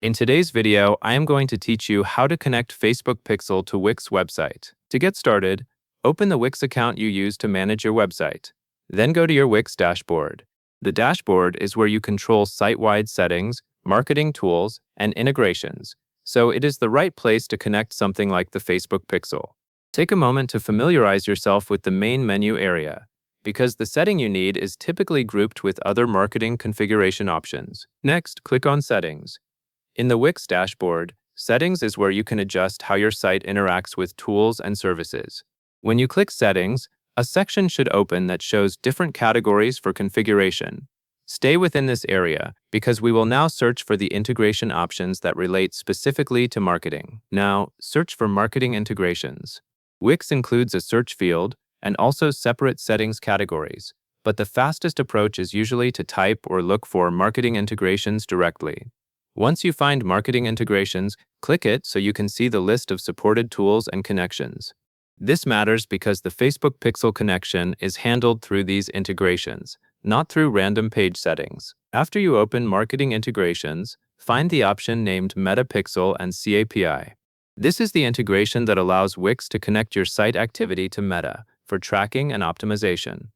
In today's video, I am going to teach you how to connect Facebook Pixel to Wix website. To get started, open the Wix account you use to manage your website. Then go to your Wix dashboard. The dashboard is where you control site-wide settings, marketing tools, and integrations, so it is the right place to connect something like the Facebook Pixel. Take a moment to familiarize yourself with the main menu area, because the setting you need is typically grouped with other marketing configuration options. Next, click on Settings. In the Wix dashboard, Settings is where you can adjust how your site interacts with tools and services. When you click Settings, a section should open that shows different categories for configuration. Stay within this area because we will now search for the integration options that relate specifically to marketing. Now, search for marketing integrations. Wix includes a search field and also separate settings categories, but the fastest approach is usually to type or look for marketing integrations directly. Once you find marketing integrations, click it so you can see the list of supported tools and connections. This matters because the Facebook Pixel connection is handled through these integrations, not through random page settings. After you open Marketing Integrations, find the option named Meta Pixel and CAPI. This is the integration that allows Wix to connect your site activity to Meta for tracking and optimization.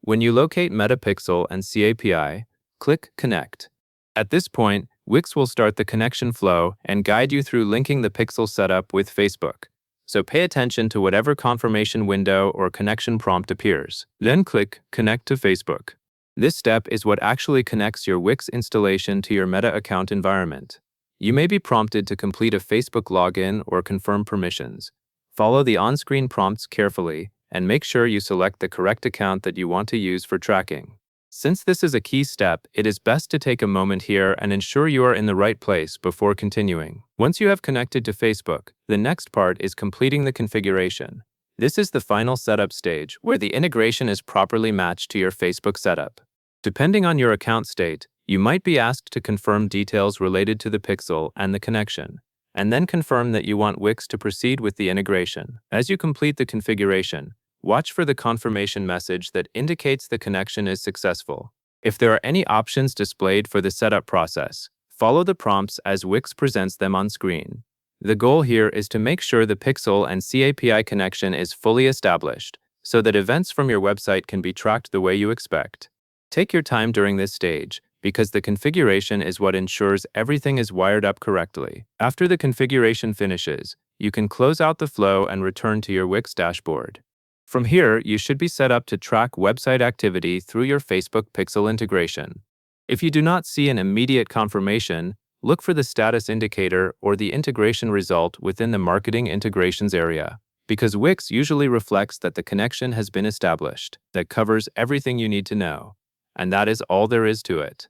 When you locate Meta Pixel and CAPI, click Connect. At this point, Wix will start the connection flow and guide you through linking the Pixel setup with Facebook. So pay attention to whatever confirmation window or connection prompt appears. Then click Connect to Facebook. This step is what actually connects your Wix installation to your Meta account environment. You may be prompted to complete a Facebook login or confirm permissions. Follow the on-screen prompts carefully and make sure you select the correct account that you want to use for tracking. Since this is a key step, it is best to take a moment here and ensure you are in the right place before continuing. Once you have connected to Facebook, the next part is completing the configuration. This is the final setup stage, where the integration is properly matched to your Facebook setup. Depending on your account state, you might be asked to confirm details related to the Pixel and the connection, and then confirm that you want Wix to proceed with the integration. As you complete the configuration, watch for the confirmation message that indicates the connection is successful. If there are any options displayed for the setup process, follow the prompts as Wix presents them on screen. The goal here is to make sure the Pixel and CAPI connection is fully established, so that events from your website can be tracked the way you expect. Take your time during this stage, because the configuration is what ensures everything is wired up correctly. After the configuration finishes, you can close out the flow and return to your Wix dashboard. From here, you should be set up to track website activity through your Facebook Pixel integration. If you do not see an immediate confirmation, look for the status indicator or the integration result within the Marketing Integrations area, because Wix usually reflects that the connection has been established. That covers everything you need to know. And that is all there is to it.